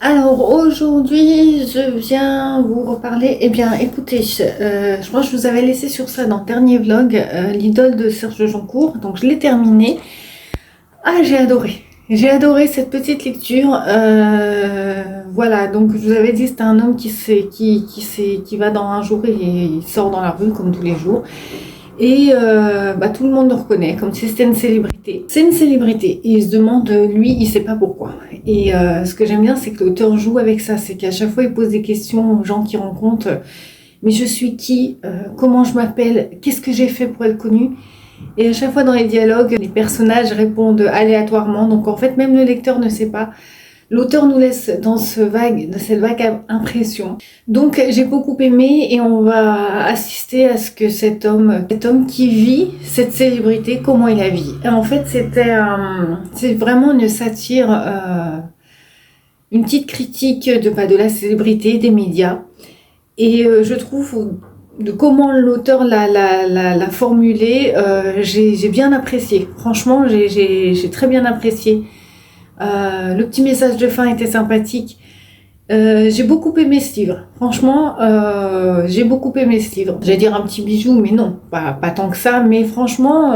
Alors aujourd'hui, je viens vous reparler. Eh bien, écoutez, je crois que je vous avais laissé sur ça dans le dernier vlog, l'idole de Serge Joncour. Donc je l'ai terminé. Ah, j'ai adoré. J'ai adoré cette petite lecture. Voilà, donc je vous avais dit, c'est un homme qui va dans un jour et il sort dans la rue comme tous les jours. Et tout le monde le reconnaît, comme si c'était une célébrité. C'est une célébrité. Et il se demande, lui, il sait pas pourquoi. Et ce que j'aime bien, c'est que l'auteur joue avec ça. C'est qu'à chaque fois, il pose des questions aux gens qu'il rencontre. Mais je suis qui? Comment je m'appelle? Qu'est-ce que j'ai fait pour être connue? Et à chaque fois, dans les dialogues, les personnages répondent aléatoirement. Donc en fait, même le lecteur ne sait pas. L'auteur nous laisse dans cette vague impression. Donc j'ai beaucoup aimé et on va assister à ce que cet homme qui vit cette célébrité, comment il la vit. Et en fait, c'est vraiment une satire, une petite critique de la célébrité, des médias. Et je trouve de comment l'auteur l'a formulé, j'ai bien apprécié. Franchement, j'ai très bien apprécié. Le petit message de fin était sympathique. J'ai beaucoup aimé ce livre. Franchement, j'ai beaucoup aimé ce livre. J'allais dire un petit bijou, mais non, pas tant que ça. Mais franchement,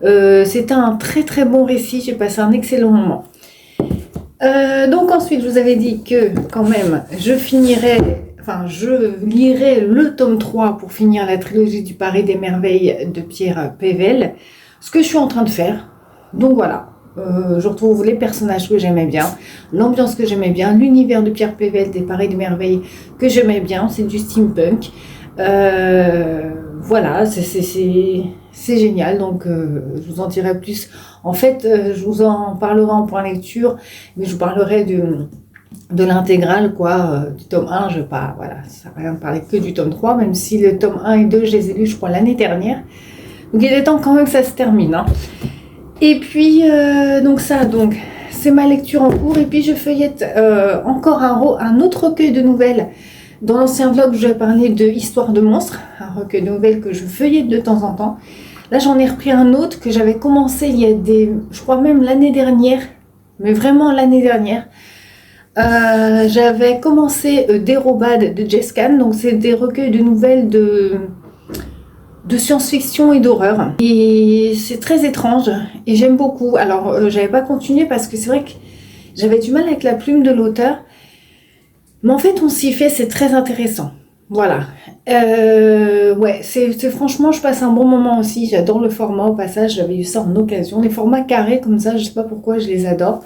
c'était un très très bon récit. J'ai passé un excellent moment. Donc ensuite, je vous avais dit que quand même, je lirai le tome 3 pour finir la trilogie du Paris des Merveilles de Pierre Pével. Ce que je suis en train de faire. Donc voilà. Je retrouve les personnages que j'aimais bien, l'ambiance que j'aimais bien, l'univers de Pierre Pével des Paris des Merveilles que j'aimais bien, c'est du steampunk. Voilà, c'est génial, donc je vous en dirai plus. En fait, je vous en parlerai en point lecture, mais je vous parlerai de l'intégrale, du tome 1, je ne vais pas, voilà, ça ne va rien parler que du tome 3, même si le tome 1 et 2, je les ai lus, je crois, l'année dernière. Donc il est temps quand même que ça se termine, hein. Et puis, c'est ma lecture en cours. Et puis, je feuillette encore un autre recueil de nouvelles. Dans l'ancien vlog, je vais parler de Histoire de monstres, un recueil de nouvelles que je feuillette de temps en temps. Là, j'en ai repris un autre que j'avais commencé je crois même l'année dernière, mais vraiment l'année dernière. J'avais commencé Dérobade de Jess Kahn, donc c'est des recueils de nouvelles de science-fiction et d'horreur. Et c'est très étrange et j'aime beaucoup. Alors, j'avais pas continué parce que c'est vrai que j'avais du mal avec la plume de l'auteur. Mais en fait, on s'y fait, c'est très intéressant. Voilà. Ouais, c'est franchement, je passe un bon moment aussi. J'adore le format. Au passage, j'avais eu ça en occasion. Les formats carrés comme ça, je sais pas pourquoi, je les adore.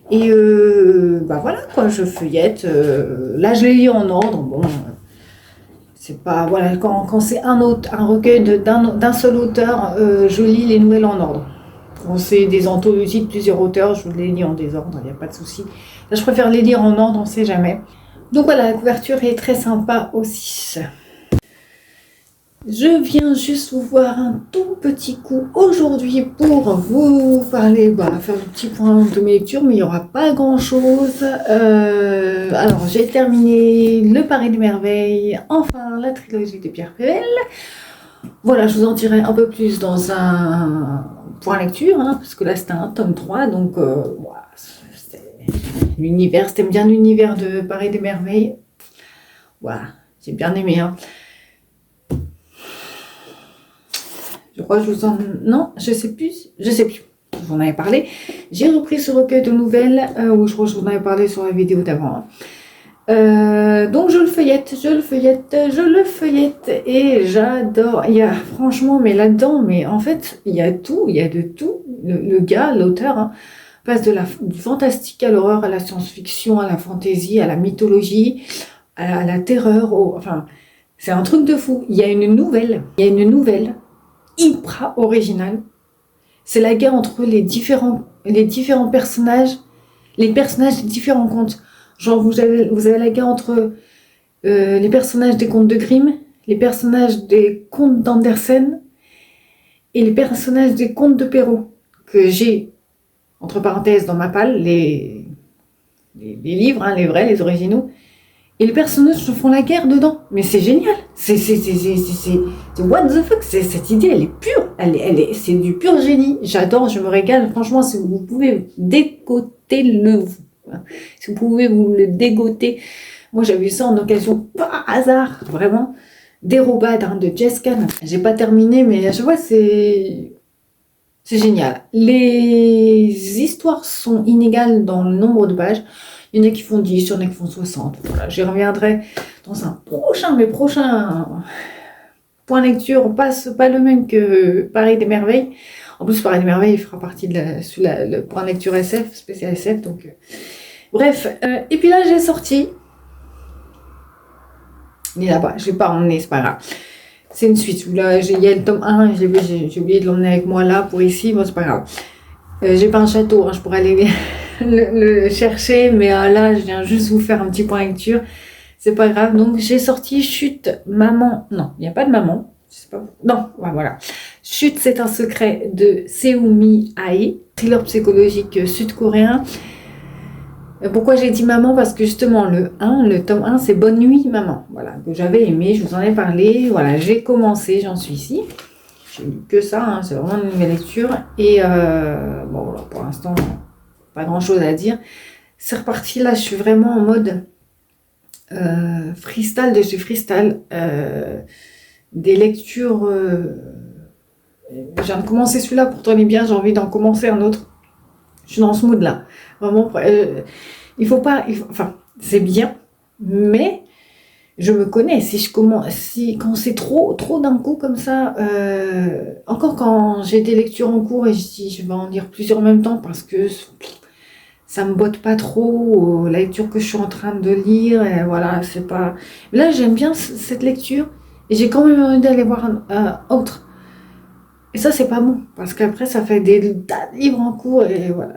Et voilà quoi, je feuillette. Là, je les lis en ordre. Bon. C'est pas, voilà, quand c'est un recueil d'un seul auteur, je lis les nouvelles en ordre. Quand c'est des anthologies de plusieurs auteurs, je les lis en désordre, il n'y a pas de souci. Là, je préfère les lire en ordre, on ne sait jamais. Donc voilà, la couverture est très sympa aussi. Je viens juste vous voir un tout petit coup aujourd'hui pour vous parler, faire le petit point de mes lectures, mais il n'y aura pas grand chose. Alors j'ai terminé le Paris des Merveilles, enfin la trilogie de Pierre Pével. Voilà, je vous en dirai un peu plus dans un point lecture, parce que là c'était un tome 3, donc voilà, l'univers, t'aimes bien l'univers de Paris des Merveilles. Voilà, j'ai bien aimé. Je crois que je vous en... Non, je sais plus. Je vous en avais parlé. J'ai repris ce recueil de nouvelles, où je crois que je vous en avais parlé sur la vidéo d'avant. Donc je le feuillette, et j'adore. Il y a franchement, mais là-dedans, mais en fait, il y a tout, il y a de tout. Le gars, l'auteur, passe du fantastique à l'horreur, à la science-fiction, à la fantaisie, à la mythologie, à la terreur. Enfin, c'est un truc de fou. Il y a une nouvelle hyper original. C'est la guerre entre les différents personnages, les personnages des différents contes. Genre, vous avez la guerre entre les personnages des contes de Grimm, les personnages des contes d'Andersen et les personnages des contes de Perrault, que j'ai, entre parenthèses, dans ma palle, les livres, les vrais, les originaux. Et les personnages se font la guerre dedans. Mais c'est génial. C'est what the fuck. Cette idée, elle est pure. C'est du pur génie. J'adore, je me régale. Franchement, si vous pouvez décoter-le, Si vous pouvez vous le dégoter. Moi, j'avais vu ça en occasion par hasard, vraiment. Dérobade hein, de Jessica. J'ai pas terminé, mais à chaque fois, c'est génial. Les histoires sont inégales dans le nombre de pages. Il y en a qui font 10, il y en a qui font 60. Voilà, j'y reviendrai dans un prochain point lecture. Pas le même que Paris des Merveilles. En plus, Paris des Merveilles fera partie de le point lecture SF, spécial SF. Donc, bref. Et puis là, j'ai sorti. Il est là-bas. Je ne l'ai pas emmené, c'est pas grave. C'est une suite. Là, il y a le tome 1. J'ai oublié de l'emmener avec moi là pour ici. Bon, c'est pas grave. J'ai pas un château. Hein, je pourrais aller le chercher. Mais là, je viens juste vous faire un petit point lecture. C'est pas grave. Donc, j'ai sorti Chute, maman. Non, il n'y a pas de maman. Je sais pas. Non, ouais, voilà. Chute, c'est un secret de Seumi Ae, thriller psychologique sud-coréen. Pourquoi j'ai dit maman? Parce que justement, le tome 1, c'est Bonne nuit, maman. Voilà, que j'avais aimé, je vous en ai parlé. Voilà, j'ai commencé, j'en suis ici. J'ai lu que ça, hein, c'est vraiment une nouvelle lecture. Et bon, voilà, pour l'instant, pas grand-chose à dire. C'est reparti, là, je suis vraiment en mode freestyle de chez freestyle. Des lectures... je viens de commencer celui-là, pourtant il est bien, j'ai envie d'en commencer un autre. Je suis dans ce mood-là. Vraiment, il faut pas... enfin, c'est bien, mais je me connais. Quand c'est trop d'un coup comme ça, encore quand j'ai des lectures en cours et je dis je vais en lire plusieurs en même temps parce que ça me botte pas trop, la lecture que je suis en train de lire, et voilà, c'est pas... Là, j'aime bien cette lecture et j'ai quand même envie d'aller voir autre. Et ça, c'est pas bon, parce qu'après, ça fait des livres en cours, et voilà.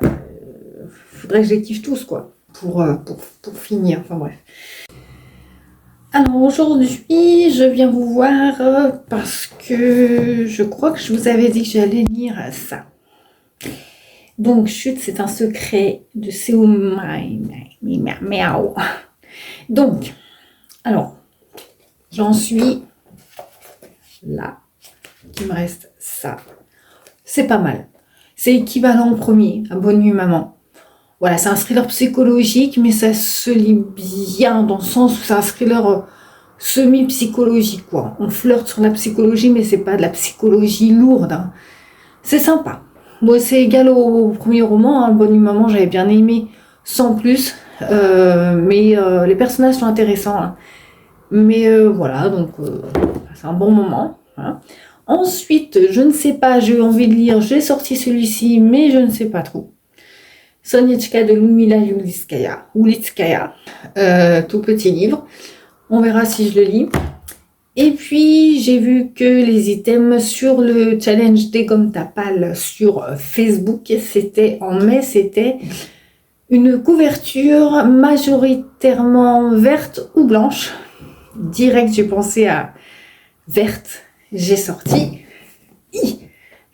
Faudrait que je les kiffe tous, quoi, pour finir, enfin bref. Alors, aujourd'hui, je viens vous voir parce que je crois que je vous avais dit que j'allais lire ça. Donc, Chute, c'est un secret de Seumi. Donc, alors, j'en suis là. Il me reste ça. C'est pas mal. C'est équivalent au premier, à Bonne nuit maman. Voilà, c'est un thriller psychologique, mais ça se lit bien dans le sens où c'est un thriller semi-psychologique, quoi. On flirte sur la psychologie, mais c'est pas de la psychologie lourde. Hein. C'est sympa. Moi, c'est égal au premier roman, hein. Bonne nuit maman, j'avais bien aimé, sans plus. Mais les personnages sont intéressants. Hein. Mais voilà, donc c'est un bon moment. Hein. Ensuite, je ne sais pas, j'ai eu envie de lire, j'ai sorti celui-ci, mais je ne sais pas trop. Soniechka de Ludmila Ulitskaya, tout petit livre. On verra si je le lis. Et puis, j'ai vu que les items sur le challenge des gommes Tapal sur Facebook, c'était en mai, c'était une couverture majoritairement verte ou blanche. Direct, j'ai pensé à verte. J'ai sorti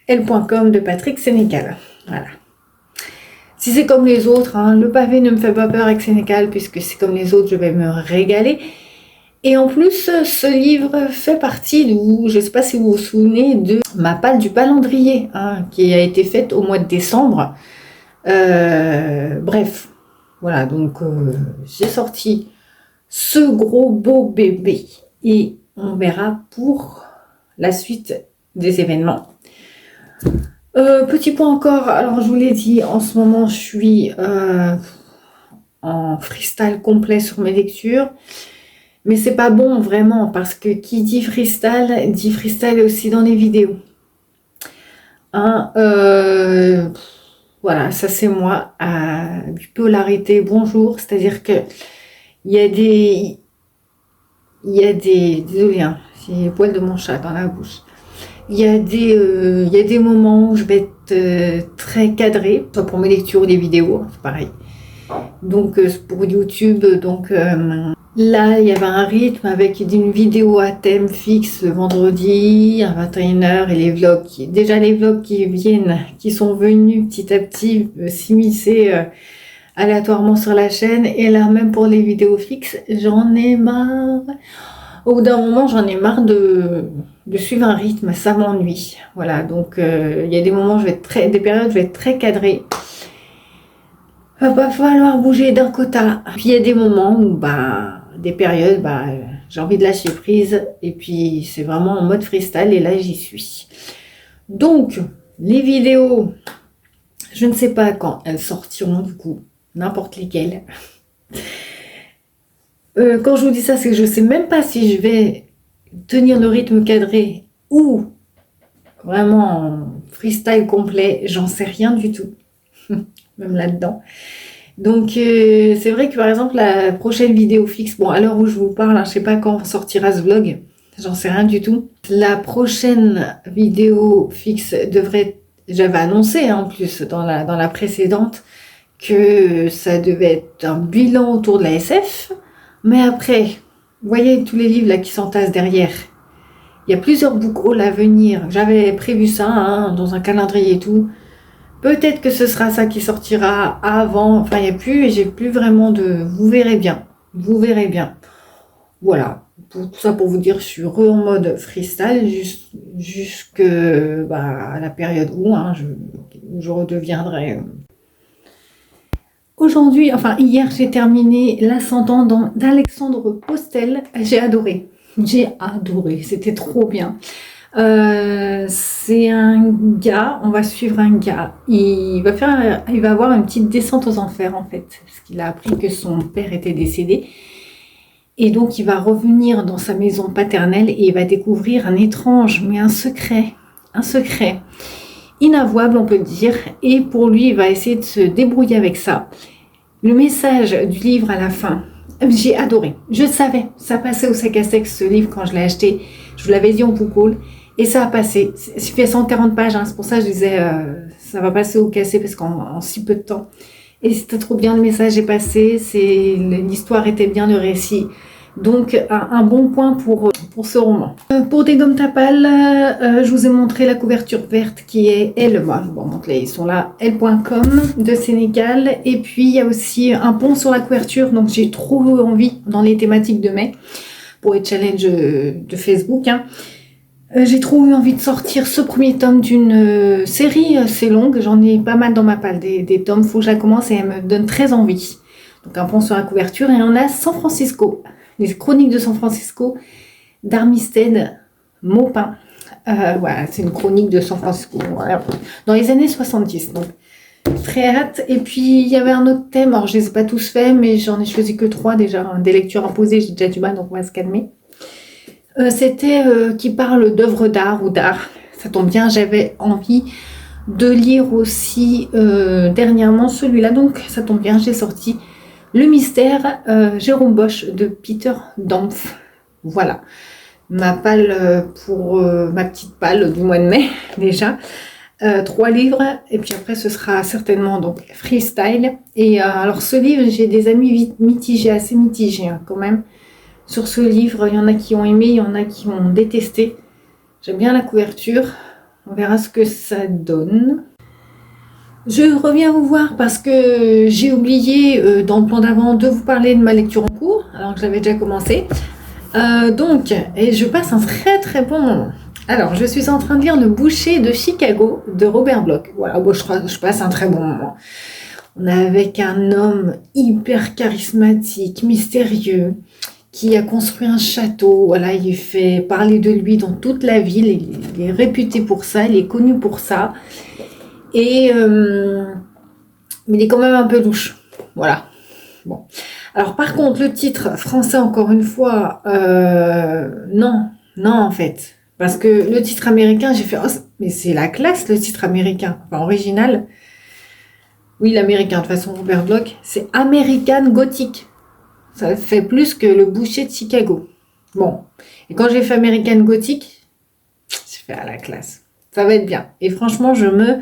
L.com de Patrick Sénécal. Voilà. Si c'est comme les autres, hein, le pavé ne me fait pas peur avec Sénécal, puisque c'est comme les autres, je vais me régaler. Et en plus, ce livre fait partie je ne sais pas si vous vous souvenez, de ma palle du calendrier, hein, qui a été faite au mois de décembre. Bref, voilà, donc j'ai sorti ce gros beau bébé. Et on verra pour la suite des événements. Petit point encore, alors je vous l'ai dit, en ce moment je suis en freestyle complet sur mes lectures, mais c'est pas bon vraiment, parce que qui dit freestyle aussi dans les vidéos. Hein, voilà, ça c'est moi, bipolarité, bonjour, c'est-à-dire que il y a des désolé, hein, j'ai les poils de mon chat dans la bouche. Il y a des moments où je vais être très cadrée, soit pour mes lectures ou des vidéos, c'est pareil. Donc pour YouTube, donc là il y avait un rythme avec une vidéo à thème fixe le vendredi à 21h et les vlogs, déjà les vlogs qui sont venus petit à petit s'immiscer aléatoirement sur la chaîne, et là même pour les vidéos fixes, j'en ai marre. Au bout d'un moment, j'en ai marre de suivre un rythme, ça m'ennuie. Voilà, donc il y a des moments, des périodes, je vais être très cadrée. va pas falloir bouger d'un quota. Puis il y a des moments où, des périodes, j'ai envie de lâcher prise. Et puis c'est vraiment en mode freestyle et là j'y suis. Donc, les vidéos, je ne sais pas quand elles sortiront du coup, n'importe lesquelles. Quand je vous dis ça, c'est que je ne sais même pas si je vais tenir le rythme cadré ou vraiment en freestyle complet, j'en sais rien du tout, même là-dedans. Donc c'est vrai que par exemple la prochaine vidéo fixe, bon à l'heure où je vous parle, je ne sais pas quand sortira ce vlog, j'en sais rien du tout. La prochaine vidéo fixe devrait, j'avais annoncé en plus dans la précédente que ça devait être un bilan autour de la SF, mais après, vous voyez tous les livres là qui s'entassent derrière. Il y a plusieurs book hauls à venir. J'avais prévu ça dans un calendrier et tout. Peut-être que ce sera ça qui sortira avant. Enfin, il n'y a plus et j'ai plus vraiment de... Vous verrez bien. Vous verrez bien. Voilà. Tout ça pour vous dire, je suis en mode freestyle jusque à la période où je redeviendrai. Aujourd'hui, enfin hier, j'ai terminé l'ascendant d'Alexandre Postel. J'ai adoré. C'était trop bien. C'est un gars, on va suivre un gars. Il va avoir une petite descente aux enfers en fait, parce qu'il a appris que son père était décédé. Et donc il va revenir dans sa maison paternelle et il va découvrir un étrange, mais un secret inavouable on peut dire. Et pour lui, il va essayer de se débrouiller avec ça. Le message du livre à la fin, j'ai adoré. Je savais, ça passait au sac à sec ce livre quand je l'ai acheté. Je vous l'avais dit en book haul. Et ça a passé. Il fait 140 pages, c'est pour ça que je disais ça va passer au cassé parce qu'en si peu de temps. Et c'était trop bien, le message est passé, l'histoire était bien, le récit. Donc un bon point pour ce roman. Pour des gommes Tapal, je vous ai montré la couverture verte qui est elle, ils sont là, elle.com de Sénégal. Et puis il y a aussi un pont sur la couverture, donc j'ai trop envie dans les thématiques de mai pour les challenges de Facebook. J'ai trop eu envie de sortir ce premier tome d'une série assez longue. J'en ai pas mal dans ma palle, des tomes. Faut que je la commence et elle me donne très envie. Donc un pont sur la couverture. Et on a San Francisco, les chroniques de San Francisco d'Armistead Maupin. Voilà, c'est une chronique de San Francisco. Voilà. Dans les années 70. Donc très hâte. Et puis il y avait un autre thème. Alors je les ai pas tous faits, mais j'en ai choisi que 3 déjà. Des lectures imposées, j'ai déjà du mal, donc on va se calmer. C'était qui parle d'œuvres d'art ou d'art. Ça tombe bien, j'avais envie de lire aussi dernièrement celui-là, donc ça tombe bien, j'ai sorti Le Mystère, Jérôme Bosch de Peter Dampf. Voilà, ma palle pour ma petite palle du mois de mai déjà. 3 livres et puis après ce sera certainement donc freestyle. Et alors ce livre, j'ai des amis mitigés, assez mitigés quand même. Sur ce livre, il y en a qui ont aimé, il y en a qui ont détesté. J'aime bien la couverture. On verra ce que ça donne. Je reviens vous voir parce que j'ai oublié dans le plan d'avant de vous parler de ma lecture en cours, alors que j'avais déjà commencé. Et je passe un très très bon moment. Alors, je suis en train de lire Le Boucher de Chicago de Robert Bloch. Voilà, je passe un très bon moment. On est avec un homme hyper charismatique, mystérieux, qui a construit un château. Voilà, il fait parler de lui dans toute la ville. Il est réputé pour ça, il est connu pour ça. Mais il est quand même un peu louche. Voilà. Bon. Alors par contre, le titre français, encore une fois, non, en fait. Parce que le titre américain, j'ai fait, mais c'est la classe, le titre américain, enfin original. Oui, l'américain, de toute façon, Robert Bloch, c'est American Gothic. Ça fait plus que Le Boucher de Chicago. Bon. Et quand j'ai fait American Gothic, j'ai fait à la classe. Ça va être bien. Et franchement, je me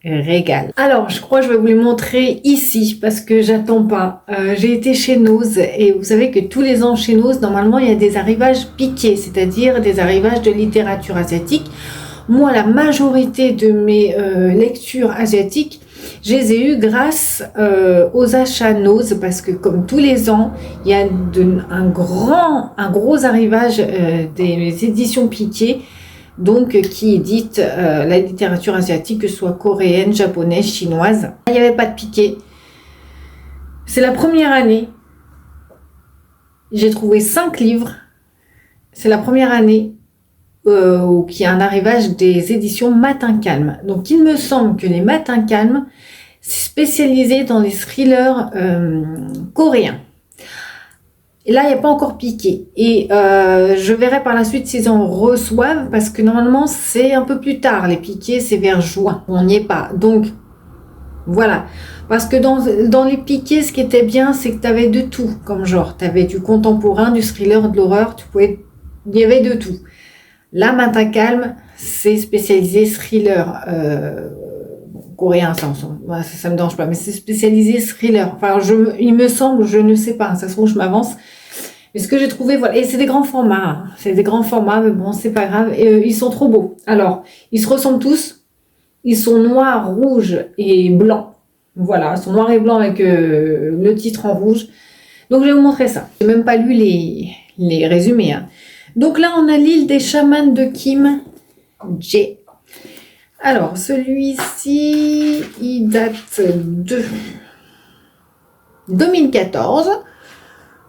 régale. Alors, je crois que je vais vous les montrer ici parce que j'attends pas. J'ai été chez Nose et vous savez que tous les ans chez Nose, normalement, il y a des arrivages piqués, c'est-à-dire des arrivages de littérature asiatique. Moi, la majorité de mes lectures asiatiques, je les ai eues grâce aux achats Nose parce que comme tous les ans, il y a un gros arrivage des éditions Piqué, donc qui éditent la littérature asiatique, que ce soit coréenne, japonaise, chinoise. Il n'y avait pas de Piqué. C'est la première année. J'ai trouvé 5 livres. C'est la première année qu'il y a un arrivage des éditions Matin Calme. Donc, il me semble que les Matins Calmes, c'est spécialisé dans les thrillers coréens. Et là, il n'y a pas encore piqué. Et je verrai par la suite s'ils en reçoivent, parce que normalement, c'est un peu plus tard. Les piqués, c'est vers juin. On n'y est pas. Donc, voilà. Parce que dans les piqués, ce qui était bien, c'est que tu avais de tout comme genre. Tu avais du contemporain, du thriller, de l'horreur. Il y avait de tout. Là, Matin Calme, c'est spécialisé thriller coréen, ça me dérange pas, mais c'est spécialisé thriller. Enfin, il me semble, je ne sais pas, ça se trouve, je m'avance. Mais ce que j'ai trouvé, voilà, et c'est des grands formats, hein. C'est des grands formats, mais bon, c'est pas grave. Et ils sont trop beaux. Alors, ils se ressemblent tous. Ils sont noirs, rouges et blancs. Voilà, ils sont noirs et blancs avec le titre en rouge. Donc, je vais vous montrer ça. J'ai même pas lu les résumés, hein. Donc là, on a l'île des chamans de Kim Jae. Alors, celui-ci, il date de 2014.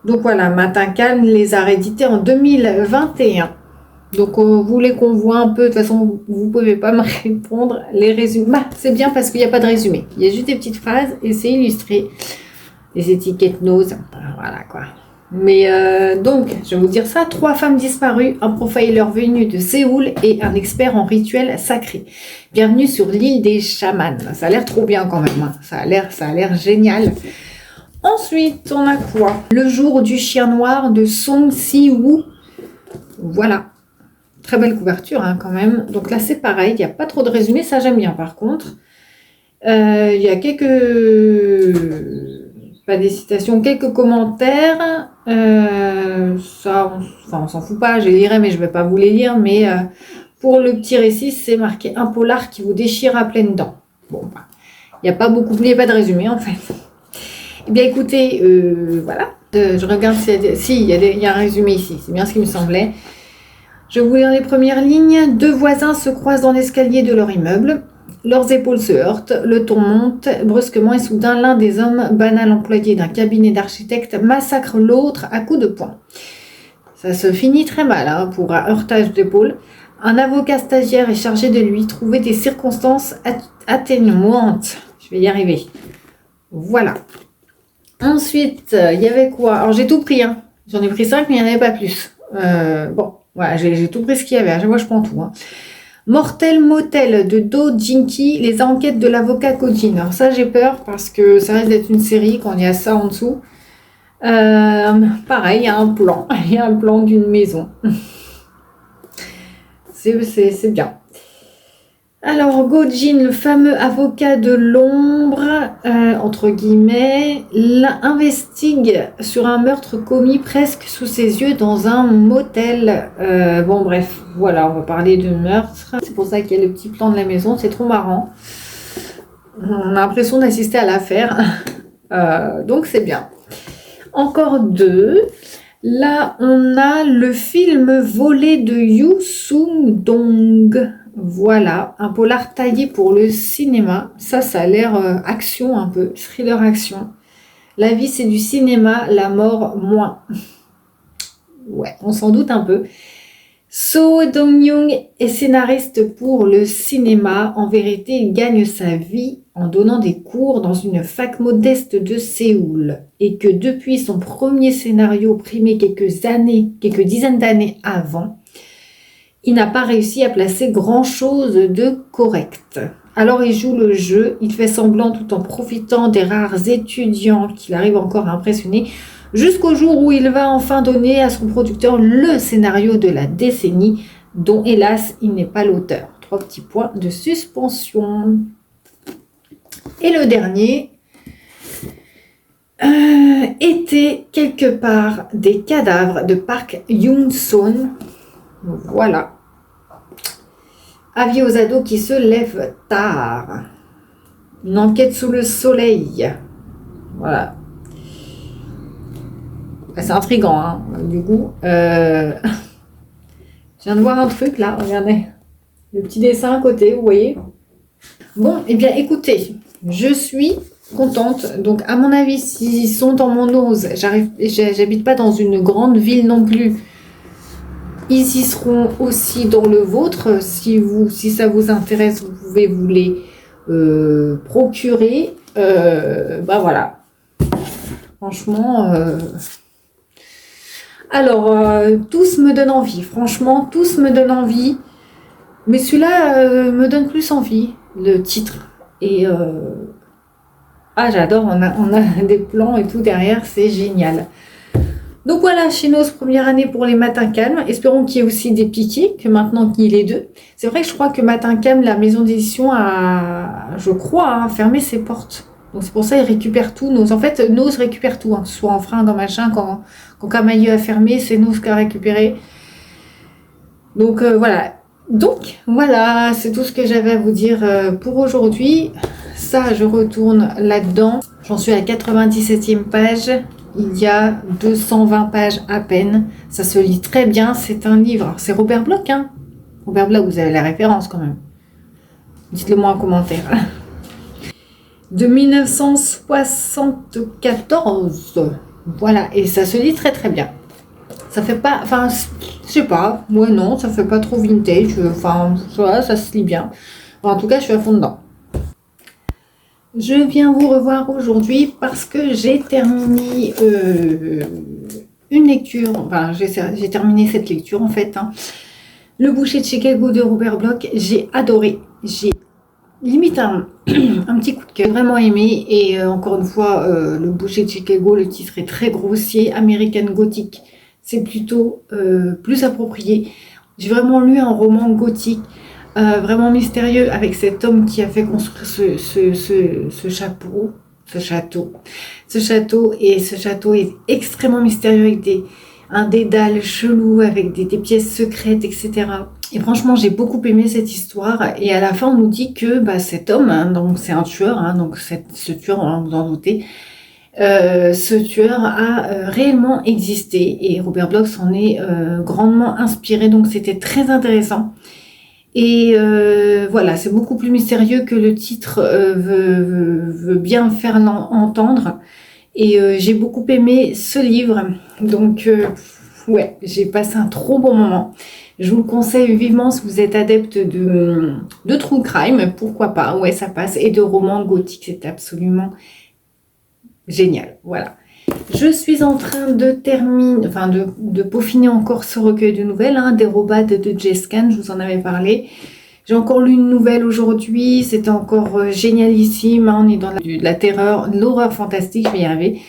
Donc voilà, Matin Calme les a réédités en 2021. Donc, vous voulez qu'on voit un peu, de toute façon, vous ne pouvez pas me répondre. Les résumés, bah, c'est bien parce qu'il n'y a pas de résumé. Il y a juste des petites phrases et c'est illustré. Les étiquettes nose, voilà quoi. Mais donc, je vais vous dire ça. 3 femmes disparues, un profiler venu de Séoul et un expert en rituels sacrés. Bienvenue sur l'île des chamans. Ça a l'air trop bien quand même, hein. Ça a l'air génial. Ensuite, on a quoi? Le jour du chien noir de Song Si-woo. Voilà. Très belle couverture, hein, quand même. Donc là, c'est pareil. Il n'y a pas trop de résumé. Ça, j'aime bien, par contre. Il y a pas des citations, quelques commentaires. Ça, on s'en fout pas, je les lirai, mais je vais pas vous les lire. Mais pour le petit récit, c'est marqué un polar qui vous déchire à pleines dents. Bon, bah, il n'y a pas beaucoup, il n'y a pas de résumé en fait. Eh bien, écoutez, voilà. Je regarde si il y a un résumé ici. C'est bien ce qui me semblait. Je vais vous lire les premières lignes. 2 voisins se croisent dans l'escalier de leur immeuble. Leurs épaules se heurtent, le ton monte brusquement et soudain l'un des hommes, banal employé d'un cabinet d'architecte, massacre l'autre à coups de poing. Ça se finit très mal, hein, pour un heurtage d'épaule. Un avocat stagiaire est chargé de lui trouver des circonstances atténuantes. Je vais y arriver. Voilà. Ensuite, il y avait quoi? Alors j'ai tout pris, hein. J'en ai pris 5, mais il n'y en avait pas plus. Bon, voilà, j'ai tout pris ce qu'il y avait. À chaque fois, je prends tout, hein. Mortel Motel de Do Jinki, les enquêtes de l'avocat Kojin. Alors ça, j'ai peur parce que ça risque d'être une série quand il y a ça en dessous. Pareil, il y a un plan. Il y a un plan d'une maison. C'est bien. Alors, Gojin, le fameux avocat de l'ombre, entre guillemets, investigue sur un meurtre commis presque sous ses yeux dans un motel. Bon, bref, voilà, on va parler de meurtre. C'est pour ça qu'il y a le petit plan de la maison, c'est trop marrant. On a l'impression d'assister à l'affaire. Donc, c'est bien. Encore 2. Là, on a le film volé de Yu Sung-dong. Voilà, un polar taillé pour le cinéma. Ça a l'air action un peu, thriller action. La vie, c'est du cinéma, la mort, moins. Ouais, on s'en doute un peu. So Dong-young est scénariste pour le cinéma. En vérité, il gagne sa vie en donnant des cours dans une fac modeste de Séoul. Et que depuis son premier scénario primé quelques dizaines d'années avant, il n'a pas réussi à placer grand-chose de correct. Alors il joue le jeu, il fait semblant tout en profitant des rares étudiants qu'il arrive encore à impressionner, jusqu'au jour où il va enfin donner à son producteur le scénario de la décennie, dont hélas il n'est pas l'auteur. 3 petits points de suspension. Et le dernier était quelque part des cadavres de Park Yoon-son. Voilà. Avis aux ados qui se lèvent tard. Une enquête sous le soleil. Voilà. C'est intriguant, hein, du coup. Je viens de voir un truc là, regardez. Le petit dessin à côté, vous voyez. Bon, eh bien écoutez, je suis contente. Donc à mon avis, s'ils sont dans mon ose, j'habite pas dans une grande ville non plus. Ils y seront aussi dans le vôtre. Si ça vous intéresse, vous pouvez vous les procurer. Bah voilà. Franchement, alors tous me donnent envie. Franchement, tous me donnent envie. Mais celui-là me donne plus envie, le titre. Et ah, j'adore. On a des plans et tout derrière, c'est génial. Donc voilà, Chinos, première année pour les matins calmes. Espérons qu'il y ait aussi des piquets, que maintenant qu'il y ait les deux. C'est vrai que je crois que Matin Calme, la maison d'édition a, je crois, fermé ses portes. Donc c'est pour ça qu'ils récupèrent tout. En fait, Nos récupère tout, que ce soit en fringues, en machin. Quand Camailleux a fermé, c'est Nos qui a récupéré. Donc voilà. Donc voilà, c'est tout ce que j'avais à vous dire pour aujourd'hui. Ça, je retourne là-dedans. J'en suis à la 97e page. Il y a 220 pages à peine. Ça se lit très bien. C'est un livre. C'est Robert Bloch, hein. Robert Bloch, vous avez la référence quand même. Dites-le moi en commentaire. De 1974. Voilà. Et ça se lit très très bien. Ça fait pas... Enfin, je sais pas. Moi non, ça fait pas trop vintage. Enfin, voilà, ça se lit bien. Enfin, en tout cas, je suis à fond dedans. Je viens vous revoir aujourd'hui parce que j'ai terminé une lecture, enfin j'ai terminé cette lecture en fait. Le boucher de Chicago de Robert Bloch, j'ai adoré, j'ai limite un petit coup de cœur, vraiment aimé. Et encore une fois, le boucher de Chicago, le titre est très grossier, American Gothic, c'est plutôt plus approprié. J'ai vraiment lu un roman gothique. Vraiment mystérieux avec cet homme qui a fait construire ce château. Et ce château est extrêmement mystérieux avec un dédale chelou, avec des pièces secrètes, etc. Et franchement, j'ai beaucoup aimé cette histoire. Et à la fin, on nous dit que cet homme, donc c'est un tueur, donc ce tueur, on vous en doutez, ce tueur a réellement existé. Et Robert Bloch s'en est grandement inspiré, donc c'était très intéressant. Et voilà, c'est beaucoup plus mystérieux que le titre veut bien faire entendre. Et j'ai beaucoup aimé ce livre. Donc, ouais, j'ai passé un trop bon moment. Je vous le conseille vivement si vous êtes adepte de true crime. Pourquoi pas, ouais, ça passe. Et de romans gothiques, c'est absolument génial. Voilà. Je suis en train de terminer, enfin de peaufiner encore ce recueil de nouvelles, des Robades de Jess Can, je vous en avais parlé. J'ai encore lu une nouvelle aujourd'hui, c'était encore génialissime, on est dans la terreur, l'horreur fantastique, je vais y arriver.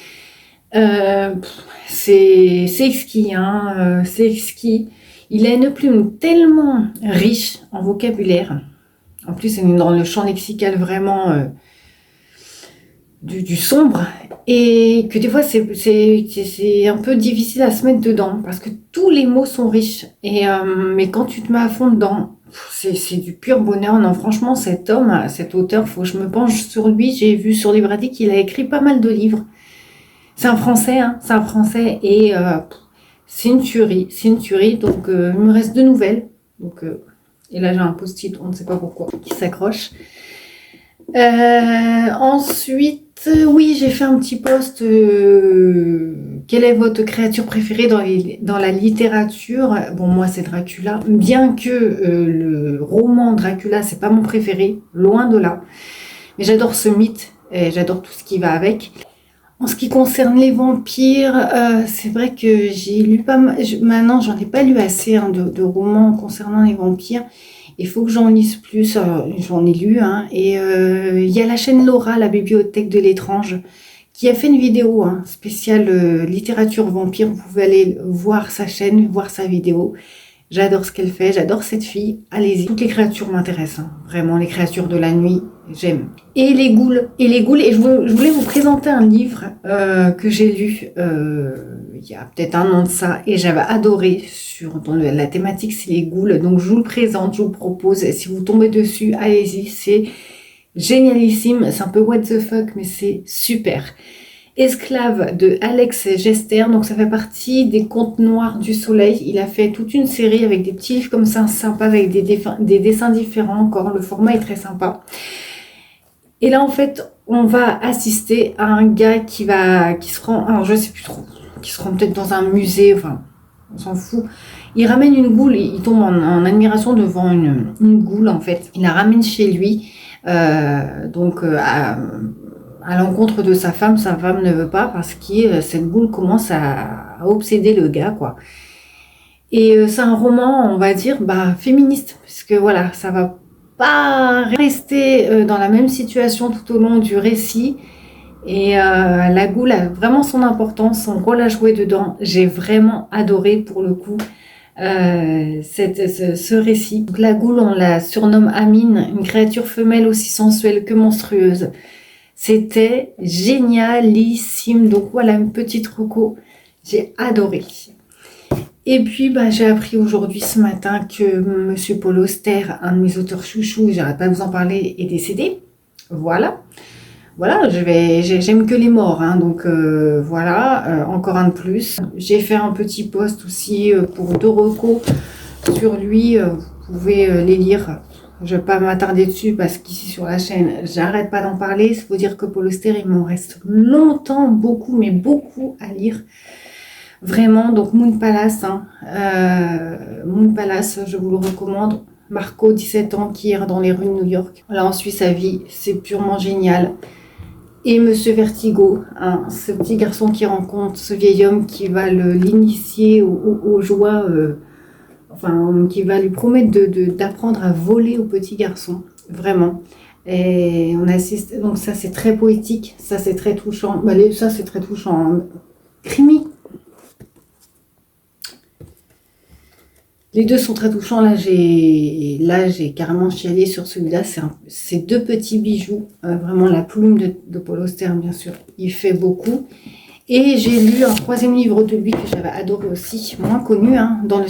C'est exquis, c'est exquis. Il a une plume tellement riche en vocabulaire, en plus c'est dans le champ lexical vraiment... Du sombre, et que des fois c'est un peu difficile à se mettre dedans parce que tous les mots sont riches, mais quand tu te mets à fond dedans, c'est du pur bonheur. Non, franchement, cet auteur, faut que je me penche sur lui. J'ai vu sur Librairie qu'il a écrit pas mal de livres. C'est un français, et c'est une tuerie, donc il me reste 2 nouvelles, donc et là j'ai un post-it, on ne sait pas pourquoi, qui s'accroche. Ensuite, oui, j'ai fait un petit post. Quelle est votre créature préférée dans la littérature? Bon, moi, c'est Dracula. Bien que le roman Dracula, c'est pas mon préféré, loin de là. Mais j'adore ce mythe et j'adore tout ce qui va avec. En ce qui concerne les vampires, c'est vrai que j'ai lu pas mal. Maintenant, j'en ai pas lu assez de romans concernant les vampires. Il faut que j'en lise plus, j'en ai lu, et il y a la chaîne Laura, la bibliothèque de l'étrange, qui a fait une vidéo spéciale littérature vampire. Vous pouvez aller voir sa chaîne, voir sa vidéo. J'adore ce qu'elle fait, j'adore cette fille. Allez-y, toutes les créatures m'intéressent, vraiment, les créatures de la nuit, j'aime. Et les ghouls, et je voulais vous présenter un livre que j'ai lu il y a peut-être un an de ça, et j'avais adoré. Dans la thématique, c'est les ghouls, donc je vous le présente, je vous le propose. Si vous tombez dessus, allez-y, c'est génialissime. C'est un peu what the fuck, mais c'est super. Esclave de Alex Gester, donc ça fait partie des Contes Noirs du Soleil. Il a fait toute une série avec des petits livres comme ça, sympa, avec des dessins différents encore. Le format est très sympa. Et là, en fait, on va assister à un gars qui se rend, alors je sais plus trop, qui se rend peut-être dans un musée, enfin, on s'en fout. Il ramène une goule, il tombe en admiration devant une goule, en fait. Il la ramène chez lui, à l'encontre de sa femme ne veut pas parce que cette boule commence à obséder le gars, quoi. Et c'est un roman, on va dire, féministe, parce que voilà, ça va pas rester dans la même situation tout au long du récit. Et la goule a vraiment son importance, son rôle à jouer dedans. J'ai vraiment adoré pour le coup ce récit. Donc, la goule, on la surnomme Amine, une créature femelle aussi sensuelle que monstrueuse. C'était génialissime. Donc voilà, une petite reco. J'ai adoré. Et puis, j'ai appris aujourd'hui, ce matin, que Monsieur Paul Auster, un de mes auteurs chouchous, j'arrête pas de vous en parler, est décédé. Voilà. Voilà, j'aime que les morts, hein, donc voilà, encore un de plus. J'ai fait un petit post aussi pour 2 recos sur lui, vous pouvez les lire. Je ne vais pas m'attarder dessus parce qu'ici sur la chaîne, j'arrête pas d'en parler. Il faut dire que Paul Auster, il m'en reste longtemps, beaucoup, mais beaucoup à lire. Vraiment, donc Moon Palace, Moon Palace, je vous le recommande. Marco, 17 ans, qui erre dans les rues de New York. Voilà, on suit sa vie, c'est purement génial. Et Monsieur Vertigo, ce petit garçon qui rencontre ce vieil homme qui va l'initier aux joies, qui va lui promettre d'apprendre à voler au petit garçon, vraiment. Et on assiste, donc ça c'est très poétique, ça c'est très touchant, ça c'est très touchant, hein. Crimi. Les deux sont très touchants. Là, j'ai carrément chialé sur celui-là. C'est 2 petits bijoux. Vraiment, la plume de Paul Auster, bien sûr, il fait beaucoup. Et j'ai lu un 3e livre de lui que j'avais adoré aussi, moins connu, dans le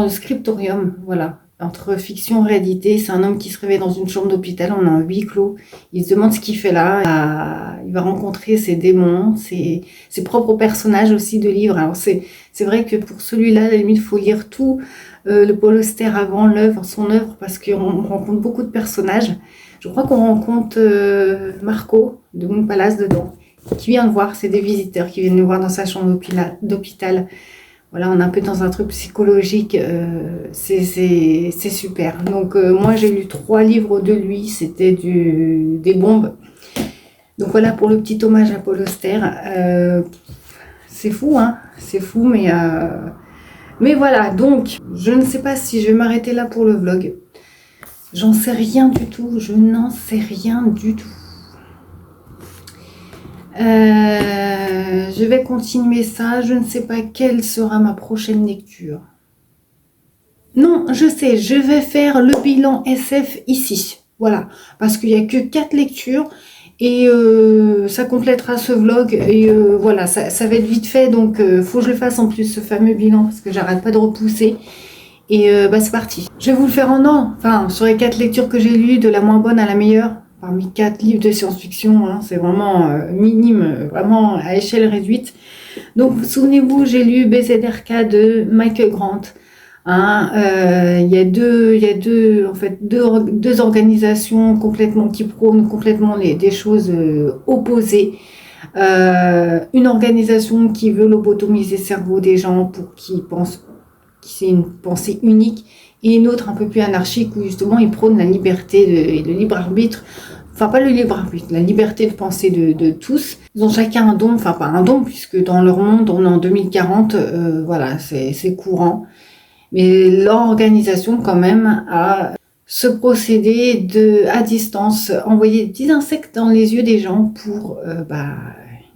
scriptorium. Voilà, entre fiction et réalité. C'est un homme qui se réveille dans une chambre d'hôpital. On est en huis clos. Il se demande ce qu'il fait là. Il va rencontrer ses démons, ses propres personnages aussi de livres. Alors, c'est vrai que pour celui-là, à la limite, il faut lire tout le Paul Auster avant son œuvre, parce qu'on rencontre beaucoup de personnages. Je crois qu'on rencontre Marco de Moon Palace dedans, qui vient le voir. C'est des visiteurs qui viennent le voir dans sa chambre d'hôpital. Voilà, on est un peu dans un truc psychologique, c'est super. Donc moi j'ai lu 3 livres de lui, c'était des bombes. Donc voilà pour le petit hommage à Paul Auster. C'est fou, c'est fou, mais voilà, donc je ne sais pas si je vais m'arrêter là pour le vlog. J'en sais rien du tout, je n'en sais rien du tout. Je vais continuer ça, je ne sais pas quelle sera ma prochaine lecture. Non, je sais, je vais faire le bilan SF ici. Voilà, parce qu'il n'y a que 4 lectures. Et ça complétera ce vlog et voilà, ça va être vite fait, donc faut que je le fasse en plus, ce fameux bilan, parce que j'arrête pas de repousser. Et c'est parti. Je vais vous le faire en an, sur les 4 lectures que j'ai lues, de la moins bonne à la meilleure, parmi 4 livres de science-fiction, c'est vraiment minime, vraiment à échelle réduite. Donc souvenez-vous, j'ai lu BZRK de Michael Grant. Il y a deux organisations qui prônent complètement des choses opposées. Une organisation qui veut lobotomiser le cerveau des gens pour qu'ils pensent que c'est une pensée unique, et une autre un peu plus anarchique où justement ils prônent la liberté et le libre arbitre. Enfin, pas le libre arbitre, la liberté de penser de tous. Ils ont chacun un don, pas un don, puisque dans leur monde, on est en 2040, voilà, c'est courant. Mais l'organisation, quand même, a ce procédé à distance, envoyer des petits insectes dans les yeux des gens pour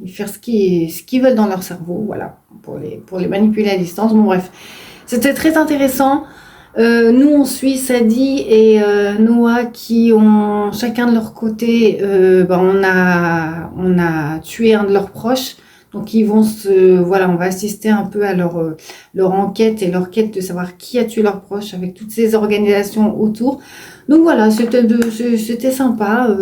faire ce qu'ils veulent dans leur cerveau, voilà, pour les manipuler à distance. Bon, bref, c'était très intéressant. Nous, on suit Sadie et Noah qui ont chacun de leur côté, on a tué un de leurs proches. Donc ils vont on va assister un peu à leur enquête et leur quête de savoir qui a tué leurs proches avec toutes ces organisations autour. Donc voilà, c'était sympa.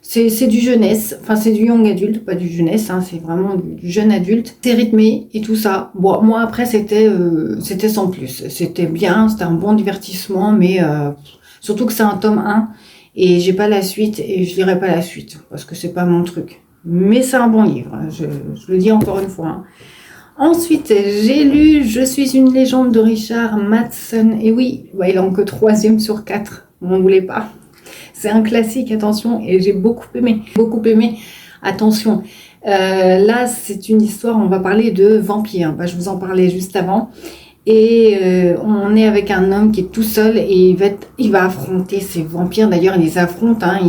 C'est du jeunesse, c'est du young adulte, pas du jeunesse, c'est vraiment du jeune adulte. C'est rythmé et tout ça. Bon, moi après c'était sans plus. C'était bien, c'était un bon divertissement, mais surtout que c'est un tome 1. Et j'ai pas la suite et je lirai pas la suite parce que c'est pas mon truc. Mais c'est un bon livre, hein, je le dis encore une fois. Hein. Ensuite, j'ai lu Je suis une légende de Richard Matheson. Et oui, il est en que 3e sur 4. On n'en voulait pas. C'est un classique, attention, et j'ai beaucoup aimé. Beaucoup aimé. Attention. Là, c'est une histoire, on va parler de vampires. Je vous en parlais juste avant. Et on est avec un homme qui est tout seul et il va affronter ces vampires. D'ailleurs, il les affronte. Hein,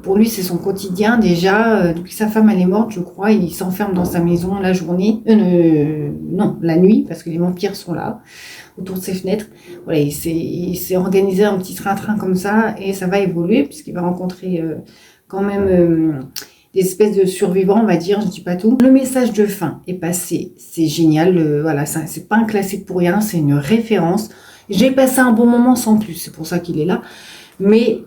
pour lui, c'est son quotidien déjà. Depuis que sa femme elle est morte, je crois, il s'enferme dans sa maison la journée. Non, la nuit, parce que les vampires sont là, autour de ses fenêtres. Voilà, il s'est organisé un petit train-train comme ça et ça va évoluer puisqu'il va rencontrer quand même... des espèces de survivants, on va dire, je dis pas tout. Le message de fin est passé, c'est génial, voilà, c'est pas un classique pour rien, c'est une référence. J'ai passé un bon moment sans plus, c'est pour ça qu'il est là, mais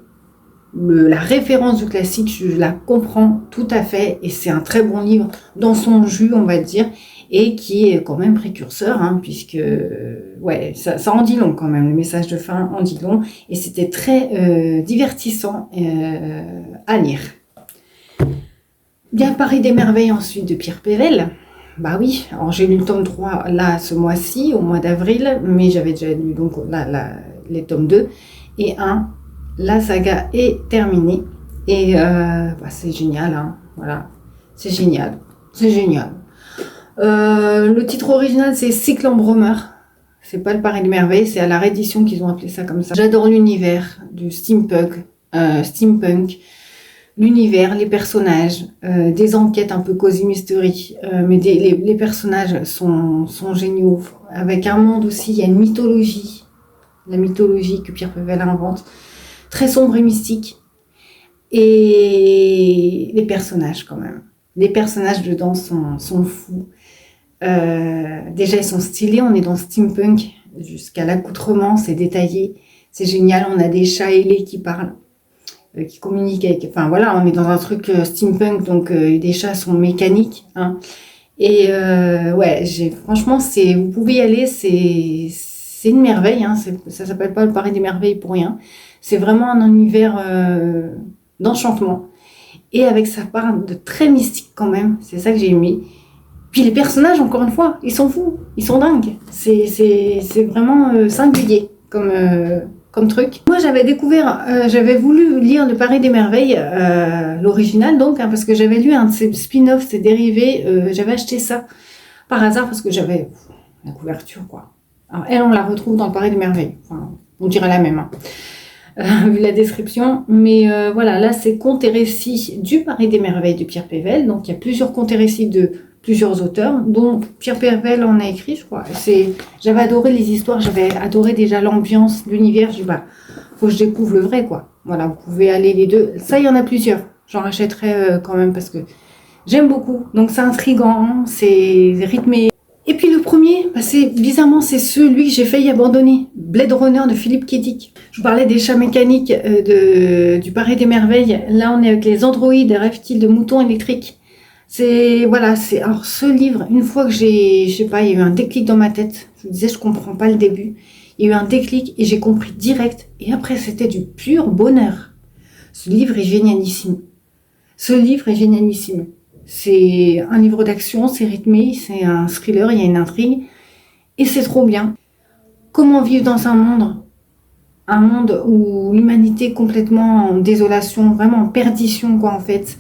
la référence du classique, je la comprends tout à fait, et c'est un très bon livre dans son jus, on va dire, et qui est quand même précurseur, hein, puisque, ouais, ça en dit long quand même, le message de fin en dit long, et c'était très divertissant à lire. Bien Paris des merveilles ensuite de Pierre Pével. Bah oui, alors j'ai lu le tome 3 là ce mois-ci, au mois d'avril, mais j'avais déjà lu donc les tomes 2 et 1. La saga est terminée et c'est génial, hein, voilà, c'est génial, c'est génial. Le titre original c'est Cycle Embromer, c'est pas le Paris des merveilles, c'est à la réédition qu'ils ont appelé ça comme ça. J'adore l'univers du steampunk. L'univers, les personnages, des enquêtes un peu cosy mystery, mais les personnages sont géniaux. Avec un monde aussi, il y a une mythologie, la mythologie que Pierre Pével invente, très sombre et mystique. Et les personnages quand même. Les personnages dedans sont fous. Déjà, ils sont stylés, on est dans steampunk, jusqu'à l'accoutrement, c'est détaillé, c'est génial, on a des chats ailés qui parlent. Qui communiquent avec... Enfin voilà, on est dans un truc steampunk, donc les chats sont mécaniques. Hein. Et ouais, franchement, vous pouvez y aller, c'est une merveille. Hein, ça s'appelle pas le Paris des merveilles pour rien. C'est vraiment un univers d'enchantement. Et avec sa part de très mystique quand même, c'est ça que j'ai aimé. Puis les personnages, encore une fois, ils sont fous, ils sont dingues. C'est vraiment singulier comme truc. Moi, j'avais voulu lire Le Paris des merveilles, l'original donc, hein, parce que j'avais lu un de ses spin-offs, ses dérivés, j'avais acheté ça par hasard parce que j'avais la couverture, quoi. Alors, elle, on la retrouve dans Le Paris des merveilles. Enfin, on dirait la même, hein, vu la description. Mais voilà, là, c'est Contes et récits du Paris des merveilles de Pierre Pével. Donc, il y a plusieurs contes et récits de plusieurs auteurs, dont Pierre Pével en a écrit, je crois. J'avais adoré les histoires, j'avais adoré déjà l'ambiance, l'univers. Je dis, faut que je découvre le vrai, quoi. Voilà, vous pouvez aller les deux. Ça, il y en a plusieurs. J'en rachèterai quand même parce que j'aime beaucoup. Donc, c'est intriguant, c'est rythmé. Et puis, le premier, bizarrement, c'est celui que j'ai failli abandonner. Blade Runner de Philippe K. Dick. Je vous parlais des chats mécaniques du Paris des merveilles. Là, on est avec les androïdes, les reptiles de moutons électriques. Alors ce livre, une fois que il y a eu un déclic dans ma tête. Je vous disais, je comprends pas le début. Il y a eu un déclic et j'ai compris direct. Et après, c'était du pur bonheur. Ce livre est génialissime. C'est un livre d'action, c'est rythmé, c'est un thriller, il y a une intrigue. Et c'est trop bien. Comment vivre dans un monde où l'humanité est complètement en désolation, vraiment en perdition, quoi, en fait.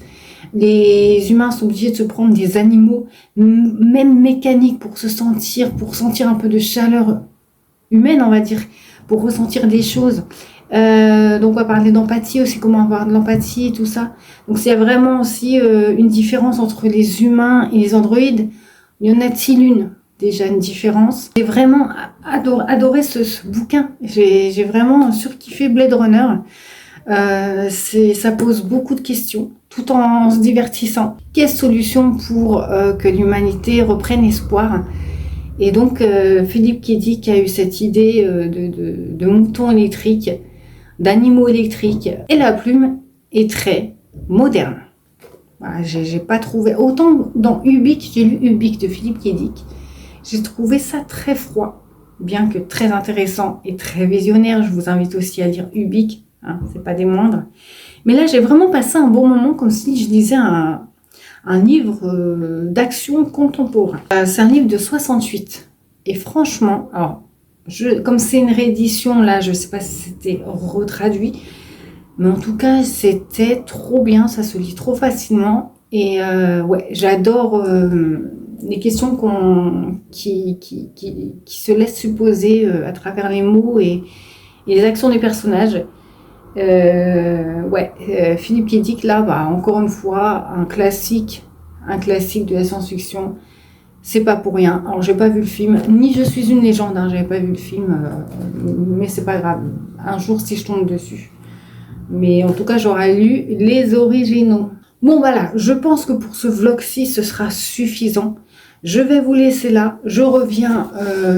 Les humains sont obligés de se prendre des animaux, même mécaniques, pour sentir un peu de chaleur humaine, on va dire, pour ressentir des choses. Donc on va parler d'empathie aussi, comment avoir de l'empathie et tout ça. Donc il y a vraiment aussi une différence entre les humains et les androïdes. Y en a-t-il une? Déjà une différence. J'ai vraiment adoré ce bouquin. J'ai vraiment surkiffé Blade Runner. Ça pose beaucoup de questions tout en se divertissant. Quelle solution pour que l'humanité reprenne espoir? Et donc Philippe K. Dick a eu cette idée de moutons électriques, d'animaux électriques, et la plume est très moderne. Voilà, j'ai pas trouvé autant dans Ubik. J'ai lu Ubik de Philippe K. Dick. J'ai trouvé ça très froid, bien que très intéressant et très visionnaire. Je vous invite aussi à lire Ubik. hein, c'est pas des moindres. Mais là, j'ai vraiment passé un bon moment, comme si je lisais un livre d'action contemporain. C'est un livre de 68. Et franchement, alors, comme c'est une réédition, là, je sais pas si c'était retraduit, mais en tout cas, c'était trop bien, ça se lit trop facilement. Et ouais, j'adore les questions qui se laissent supposer à travers les mots et les actions des personnages. Ouais, Philippe K. Dick, là, bah, encore une fois, un classique de la science-fiction. C'est pas pour rien. Alors, j'ai pas vu le film, ni Je suis une légende, hein, j'avais pas vu le film, mais c'est pas grave. Un jour, si je tombe dessus. Mais en tout cas, j'aurais lu les originaux. Bon, voilà, je pense que pour ce vlog-ci, ce sera suffisant. Je vais vous laisser là. Je reviens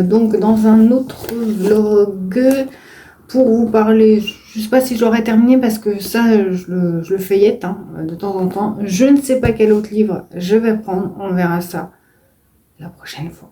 donc dans un autre vlog pour vous parler. Je ne sais pas si j'aurai terminé parce que ça, je le feuillette hein, de temps en temps. Je ne sais pas quel autre livre je vais prendre. On verra ça la prochaine fois.